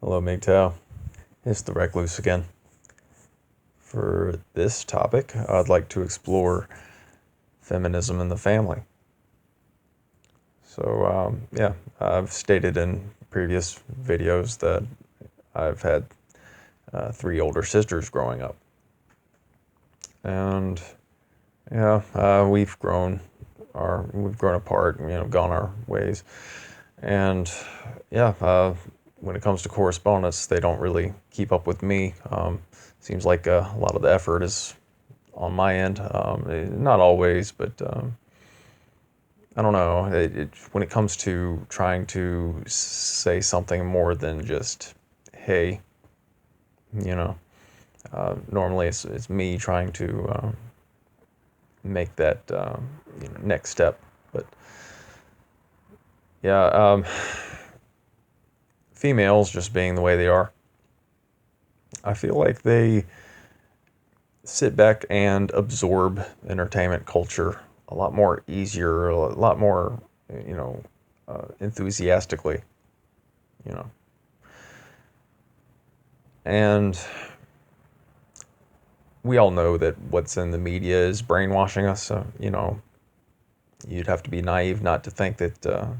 Hello, MGTOW. It's the Recluse again. For this topic, I'd like to explore feminism in the family. So, I've stated in previous videos that I've had three older sisters growing up. And we've grown apart, gone our ways. And when it comes to correspondence, they don't really keep up with me. Seems like a lot of the effort is on my end. Not always, but I don't know. When it comes to trying to say something more than just "hey," you know, normally it's me trying to make that next step. But yeah, females just being the way they are, I feel like they sit back and absorb entertainment culture a lot more easier, a lot more, enthusiastically, you know. And we all know that what's in the media is brainwashing us. So, you'd have to be naive not to think that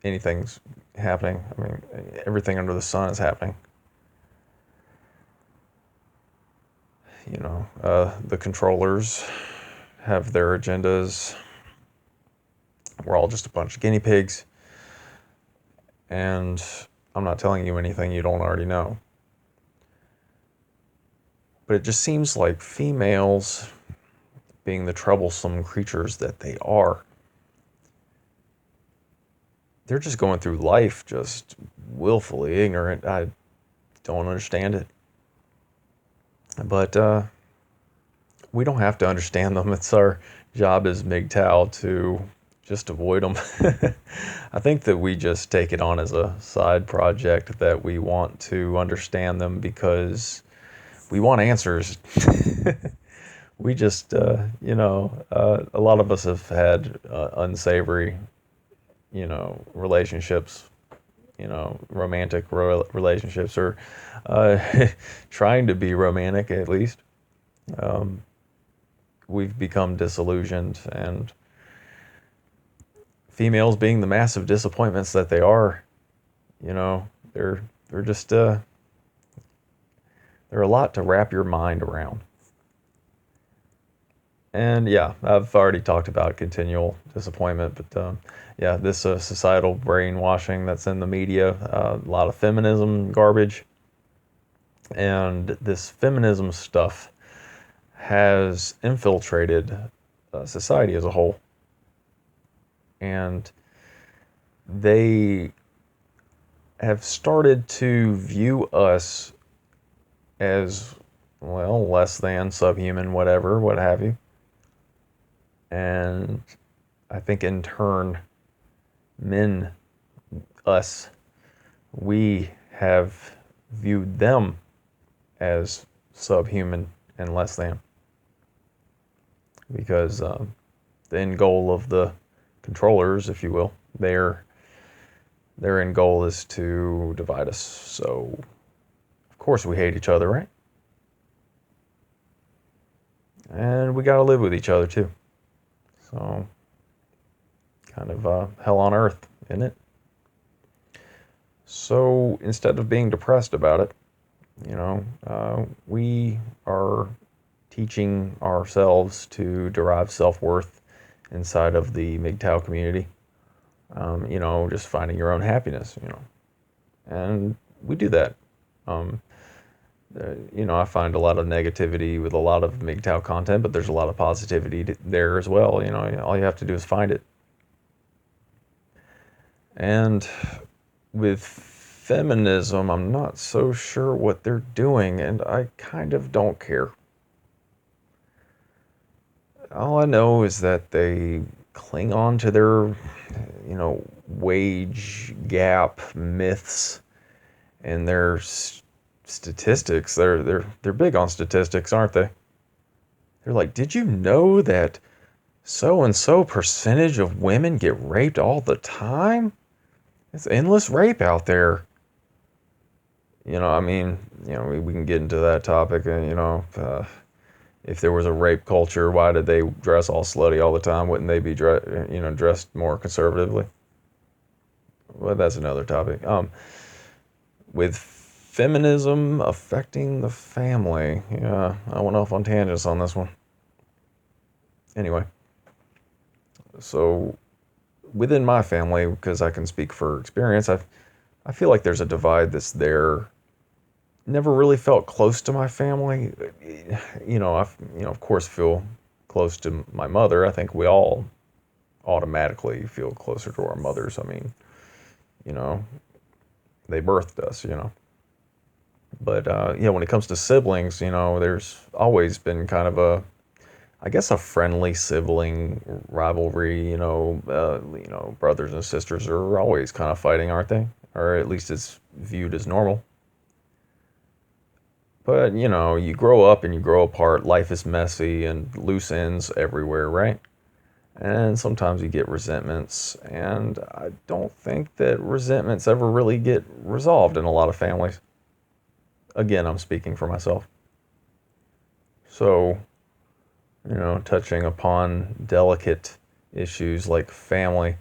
anything's happening. I mean, everything under the sun is happening. The controllers have their agendas. We're all just a bunch of guinea pigs. And I'm not telling you anything you don't already know. But it just seems like females, being the troublesome creatures that they are, they're just going through life just willfully ignorant. I don't understand it. But we don't have to understand them. It's our job as MGTOW to just avoid them. I think that we just take it on as a side project that we want to understand them because we want answers. We just, a lot of us have had unsavory, relationships, romantic relationships, or trying to be romantic at least. We've become disillusioned, and females being the massive disappointments that they are, they're just they're a lot to wrap your mind around. And yeah, I've already talked about continual disappointment, but this societal brainwashing that's in the media, a lot of feminism garbage, and this feminism stuff has infiltrated society as a whole. And they have started to view us as, well, less than, subhuman, whatever, what have you. And I think in turn, we have viewed them as subhuman and less than. Because the end goal of the controllers, if you will, their end goal is to divide us. So, of course, we hate each other, right? And we gotta live with each other too. So, kind of hell on earth, isn't it? So, instead of being depressed about it, we are teaching ourselves to derive self-worth inside of the MGTOW community. Just finding your own happiness, and we do that. I find a lot of negativity with a lot of MGTOW content, but there's a lot of positivity there as well. All you have to do is find it. And with feminism, I'm not so sure what they're doing, and I kind of don't care. All I know is that they cling on to their, wage gap myths and their statistics. They're big on statistics, aren't they? They're like, did you know that so and so percentage of women get raped all the time? It's endless rape out there. I mean, we can get into that topic. If there was a rape culture, why did they dress all slutty all the time? Wouldn't they be dressed more conservatively? Well, that's another topic. With feminism affecting the family, yeah, I went off on tangents on this one. Anyway, so within my family, because I can speak for experience, I feel like there's a divide that's there. Never really felt close to my family. Of course, feel close to my mother. I think we all automatically feel closer to our mothers. I mean, you know, they birthed us. But when it comes to siblings, there's always been kind of I guess, a friendly sibling rivalry. Brothers and sisters are always kind of fighting, aren't they? Or at least it's viewed as normal. But, you grow up and you grow apart. Life is messy and loose ends everywhere, right? And sometimes you get resentments. And I don't think that resentments ever really get resolved in a lot of families. Again, I'm speaking for myself. So, touching upon delicate issues like family,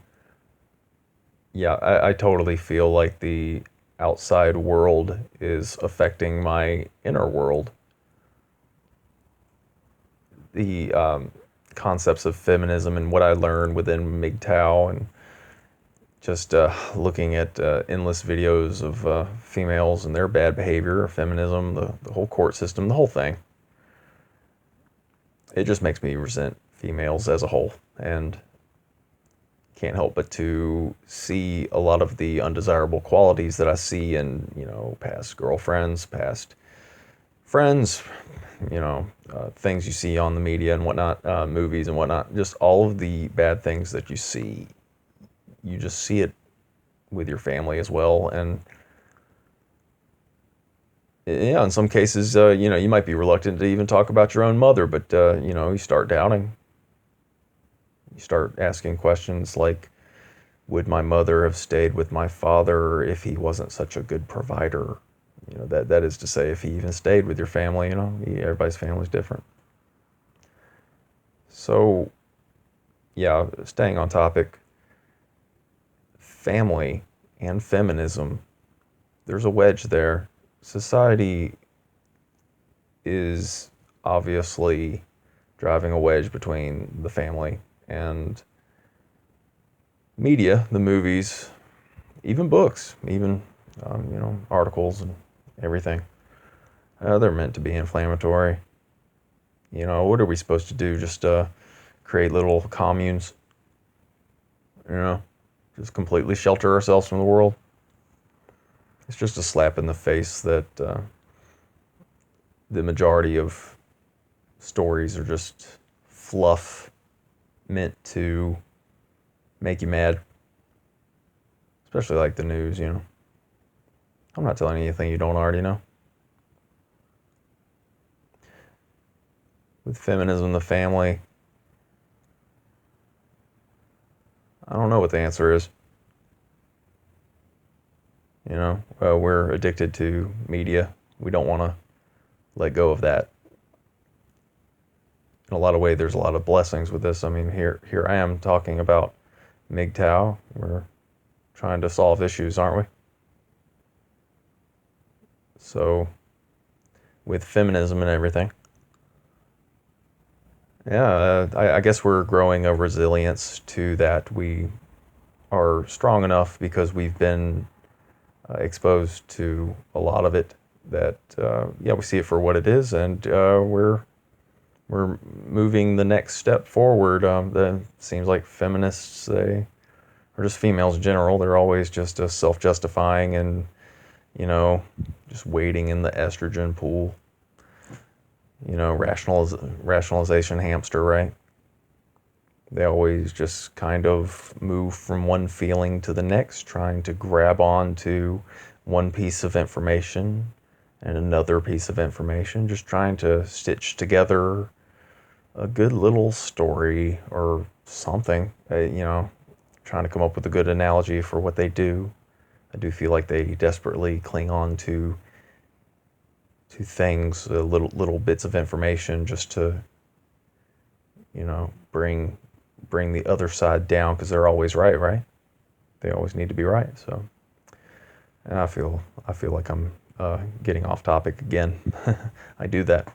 yeah, I totally feel like the outside world is affecting my inner world. The concepts of feminism and what I learned within MGTOW, and just looking at endless videos of females and their bad behavior, feminism, the whole court system, the whole thing. It just makes me resent females as a whole, and can't help but to see a lot of the undesirable qualities that I see in, past girlfriends, past friends, things you see on the media and whatnot, movies and whatnot. Just all of the bad things that you see, you just see it with your family as well. And yeah, in some cases, you might be reluctant to even talk about your own mother, but you start doubting. You start asking questions like, would my mother have stayed with my father if he wasn't such a good provider? That is to say, if he even stayed with your family. Everybody's family's different. So, yeah, staying on topic, family and feminism, there's a wedge there. Society is obviously driving a wedge between the family and media, the movies, even books, even articles and everything. They're meant to be inflammatory. What are we supposed to do? Just create little communes? Just completely shelter ourselves from the world? It's just a slap in the face that the majority of stories are just fluff meant to make you mad. Especially like the news, I'm not telling you anything you don't already know. With feminism, the family, I don't know what the answer is. We're addicted to media. We don't want to let go of that. In a lot of ways, there's a lot of blessings with this. I mean, here I am talking about MGTOW. We're trying to solve issues, aren't we? So, with feminism and everything, yeah, I guess we're growing a resilience to that. We are strong enough because we've been exposed to a lot of it. That we see it for what it is, and we're moving the next step forward. That seems like feminists, or just females in general, they're always just self-justifying and just wading in the estrogen pool. Rationalization hamster, right? They always just kind of move from one feeling to the next, trying to grab on to one piece of information and another piece of information, just trying to stitch together a good little story or something, trying to come up with a good analogy for what they do. I do feel like they desperately cling on to things, little bits of information, just to, bring the other side down, because they're always right, right? They always need to be right. So, and I feel like I'm getting off topic again. I do that,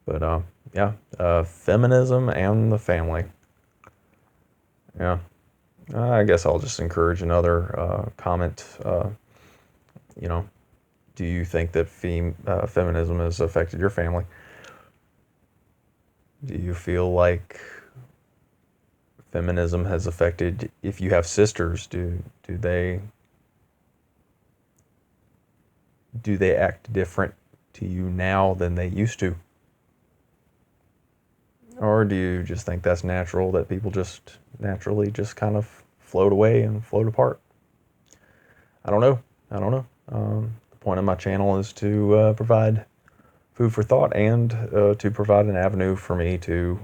but yeah, feminism and the family. Yeah, I guess I'll just encourage another comment. You know, do you think that feminism has affected your family? Do you feel like feminism has affected, if you have sisters, do they act different to you now than they used to? Or do you just think that's natural, that people just naturally just kind of float away and float apart? I don't know. I don't know. The point of my channel is to provide food for thought, and to provide an avenue for me to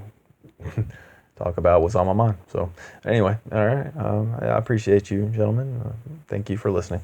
talk about what's on my mind. So anyway, all right. I appreciate you, gentlemen. Thank you for listening.